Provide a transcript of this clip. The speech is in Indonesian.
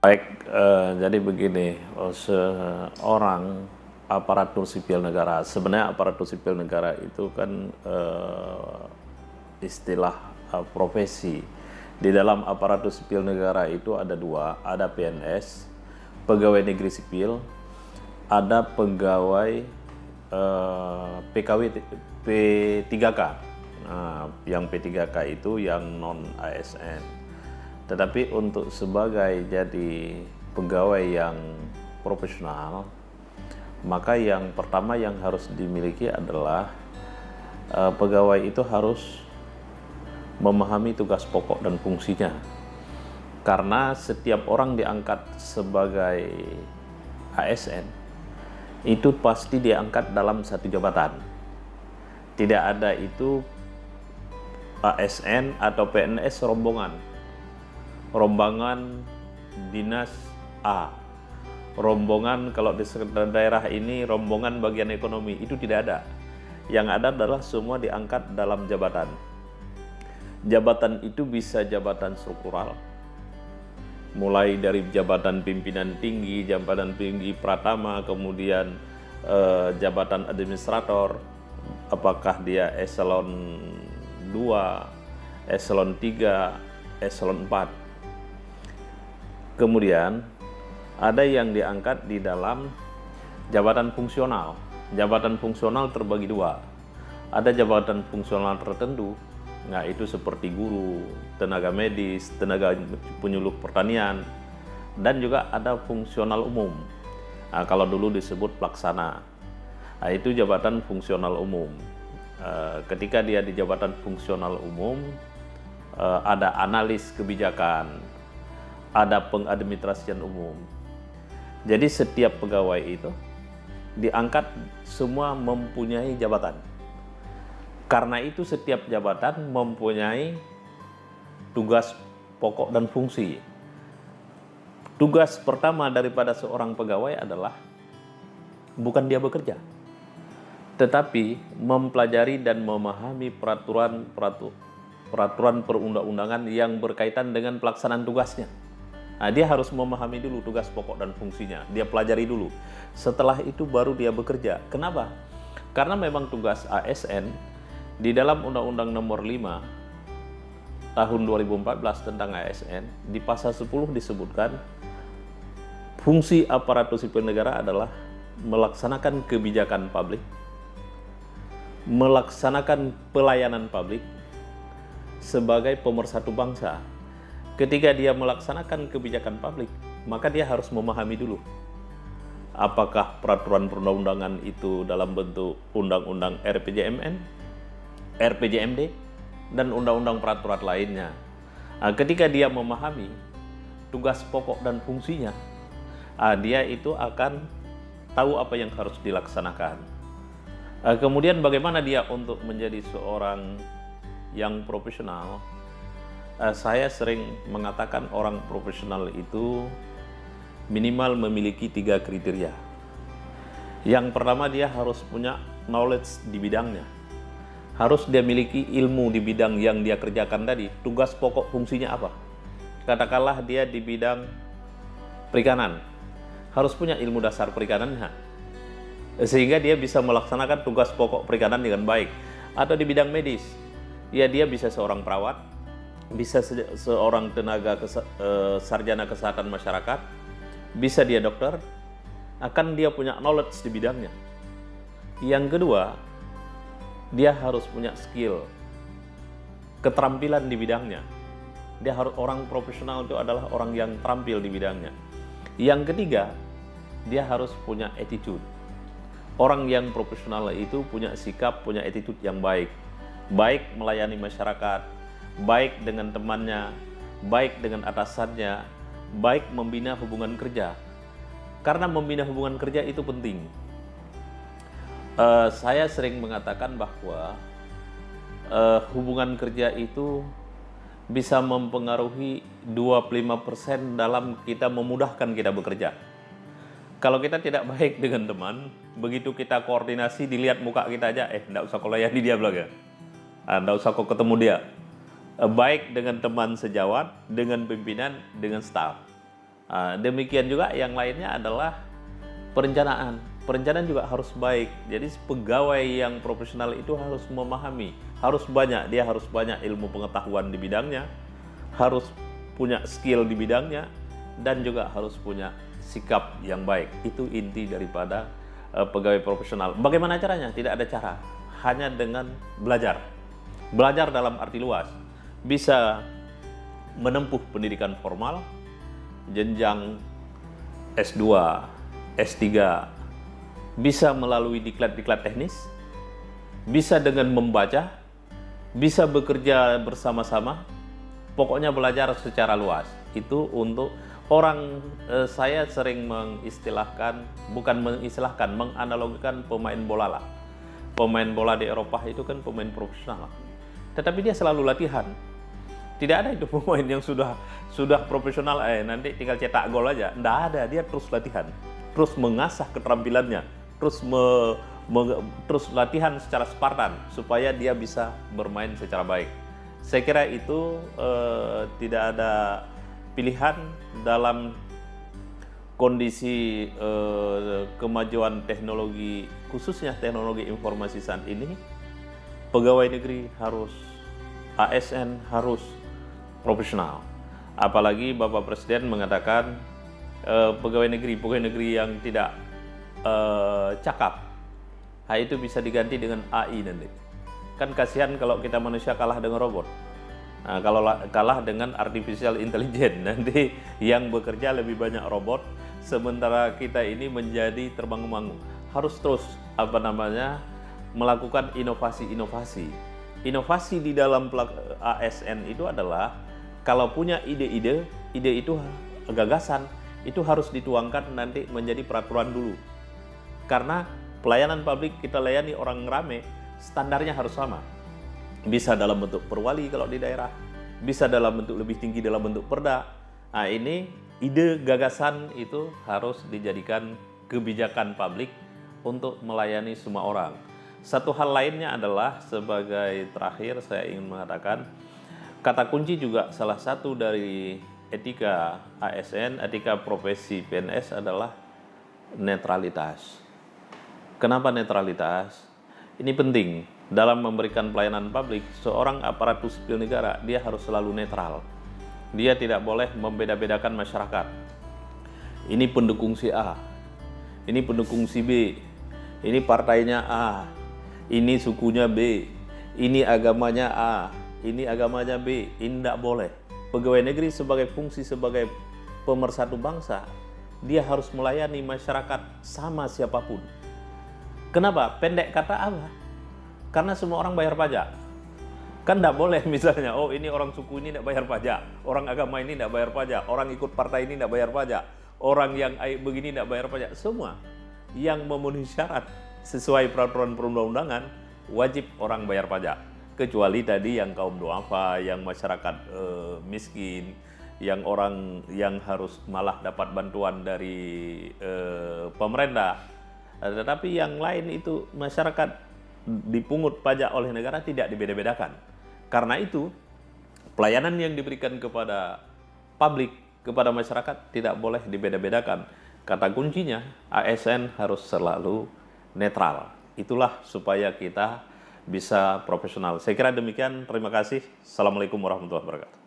Baik, jadi begini, seorang aparatur sipil negara, sebenarnya aparatur sipil negara itu kan istilah profesi. Di dalam aparatur sipil negara itu ada dua, ada PNS, pegawai negeri sipil, ada pegawai PKW P3K. Nah, yang P3K itu yang non ASN. Tetapi untuk sebagai jadi pegawai yang profesional, maka yang pertama yang harus dimiliki adalah pegawai itu harus memahami tugas pokok dan fungsinya. Karena setiap orang diangkat sebagai ASN, itu pasti diangkat dalam satu jabatan. Tidak ada itu ASN atau PNS rombongan dinas A, rombongan kalau di daerah ini rombongan bagian ekonomi, itu tidak ada. Yang ada adalah semua diangkat dalam jabatan. Jabatan itu bisa jabatan struktural, mulai dari jabatan pimpinan tinggi, jabatan tinggi pratama, kemudian jabatan administrator, apakah dia eselon 2, eselon 3, eselon 4. Kemudian ada yang diangkat di dalam jabatan fungsional. Jabatan fungsional terbagi dua. Ada jabatan fungsional tertentu, nah itu seperti guru, tenaga medis, tenaga penyuluh pertanian, dan juga ada fungsional umum. Nah, kalau dulu disebut pelaksana, nah, itu jabatan fungsional umum. Ketika dia di jabatan fungsional umum, ada analis kebijakan, ada pengadministrasian umum. Jadi setiap pegawai itu diangkat semua mempunyai jabatan. Karena itu setiap jabatan mempunyai tugas pokok dan fungsi. Tugas pertama daripada seorang pegawai adalah bukan dia bekerja, tetapi mempelajari dan memahami peraturan perundang-undangan yang berkaitan dengan pelaksanaan tugasnya. Nah, dia harus memahami dulu tugas pokok dan fungsinya, dia pelajari dulu. Setelah itu baru dia bekerja. Kenapa? Karena memang tugas ASN di dalam Undang-Undang Nomor 5 tahun 2014 tentang ASN, di pasal 10 disebutkan fungsi aparatur sipil negara adalah melaksanakan kebijakan publik, melaksanakan pelayanan publik sebagai pemersatu bangsa. Ketika dia melaksanakan kebijakan publik, maka dia harus memahami dulu apakah peraturan perundang-undangan itu dalam bentuk undang-undang RPJMN, RPJMD, dan undang-undang peraturan lainnya. Nah, ketika dia memahami tugas pokok dan fungsinya, dia itu akan tahu apa yang harus dilaksanakan. Kemudian bagaimana dia untuk menjadi seorang yang profesional? Saya sering mengatakan orang profesional itu minimal memiliki 3 kriteria. Yang pertama, dia harus punya knowledge di bidangnya. Harus dia miliki ilmu di bidang yang dia kerjakan tadi. Tugas pokok fungsinya apa? Katakanlah dia di bidang perikanan, harus punya ilmu dasar perikanannya, sehingga dia bisa melaksanakan tugas pokok perikanan dengan baik. Atau di bidang medis, ya dia bisa seorang perawat, bisa seorang sarjana kesehatan masyarakat, bisa dia dokter, akan dia punya knowledge di bidangnya. Yang kedua, dia harus punya skill, keterampilan di bidangnya. Dia harus, orang profesional itu adalah orang yang terampil di bidangnya. Yang ketiga, dia harus punya attitude. Orang yang profesional itu punya sikap, punya attitude yang baik. Baik melayani masyarakat, baik dengan temannya, baik dengan atasannya, baik membina hubungan kerja. Karena membina hubungan kerja itu penting. Saya sering mengatakan bahwa hubungan kerja itu bisa mempengaruhi 25% dalam kita memudahkan kita bekerja. Kalau kita tidak baik dengan teman, begitu kita koordinasi, dilihat muka kita aja, enggak usah kau layani dia belakang. Enggak usah kau ketemu dia. Baik dengan teman sejawat, dengan pimpinan, dengan staf. Demikian juga yang lainnya adalah perencanaan. Perencanaan juga harus baik. Jadi pegawai yang profesional itu harus memahami, dia harus banyak ilmu pengetahuan di bidangnya, harus punya skill di bidangnya, dan juga harus punya sikap yang baik. Itu inti daripada pegawai profesional. Bagaimana caranya? Tidak ada cara, hanya dengan belajar. Belajar dalam arti luas, bisa menempuh pendidikan formal, jenjang S2, S3, bisa melalui diklat-diklat teknis, bisa dengan membaca, bisa bekerja bersama-sama, pokoknya belajar secara luas. Itu untuk saya sering menganalogikan pemain bola lah. Pemain bola di Eropa itu kan pemain profesional, tetapi dia selalu latihan. Tidak ada itu pemain yang sudah profesional, nanti tinggal cetak gol aja. Tidak ada, dia terus latihan, terus mengasah keterampilannya, terus latihan secara Spartan supaya dia bisa bermain secara baik. Saya kira itu tidak ada pilihan dalam kondisi kemajuan teknologi, khususnya teknologi informasi saat ini. Pegawai negeri harus, ASN harus profesional. Apalagi Bapak Presiden mengatakan pegawai negeri yang tidak cakap, itu bisa diganti dengan AI nanti. Kan kasihan kalau kita manusia kalah dengan robot. Nah, kalau kalah dengan artificial intelligence, nanti yang bekerja lebih banyak robot, sementara kita ini menjadi terbanggung-banggung. Harus terus melakukan inovasi. Inovasi di dalam ASN itu adalah kalau punya ide itu gagasan, itu harus dituangkan nanti menjadi peraturan dulu. Karena pelayanan publik kita layani orang rame, standarnya harus sama. Bisa dalam bentuk perwali kalau di daerah, bisa dalam bentuk lebih tinggi dalam bentuk perda. Nah, ini ide gagasan itu harus dijadikan kebijakan publik untuk melayani semua orang. Satu hal lainnya adalah, sebagai terakhir saya ingin mengatakan, kata kunci juga salah satu dari etika ASN, etika profesi PNS adalah netralitas. Kenapa netralitas? Ini penting. Dalam memberikan pelayanan publik, seorang aparatur sipil negara, dia harus selalu netral. Dia tidak boleh membeda-bedakan masyarakat. Ini pendukung si A, ini pendukung si B, ini partainya A, ini sukunya B, ini agamanya A, ini agamanya B. Ini tidak boleh. Pegawai negeri sebagai fungsi sebagai pemersatu bangsa, dia harus melayani masyarakat sama siapapun. Kenapa? Pendek kata apa? Karena semua orang bayar pajak. Kan tidak boleh misalnya, ini orang suku ini tidak bayar pajak, orang agama ini tidak bayar pajak, orang ikut partai ini tidak bayar pajak, orang yang begini tidak bayar pajak. Semua yang memenuhi syarat sesuai peraturan perundang-undangan wajib orang bayar pajak. Kecuali tadi yang kaum duafa, yang masyarakat miskin, yang orang yang harus malah dapat bantuan dari pemerintah. Tetapi yang lain itu masyarakat dipungut pajak oleh negara, tidak dibeda-bedakan. Karena itu pelayanan yang diberikan kepada publik, kepada masyarakat tidak boleh dibeda-bedakan. Kata kuncinya, ASN harus selalu netral. Itulah supaya kita bisa profesional. Saya kira demikian. Terima kasih. Assalamualaikum warahmatullahi wabarakatuh.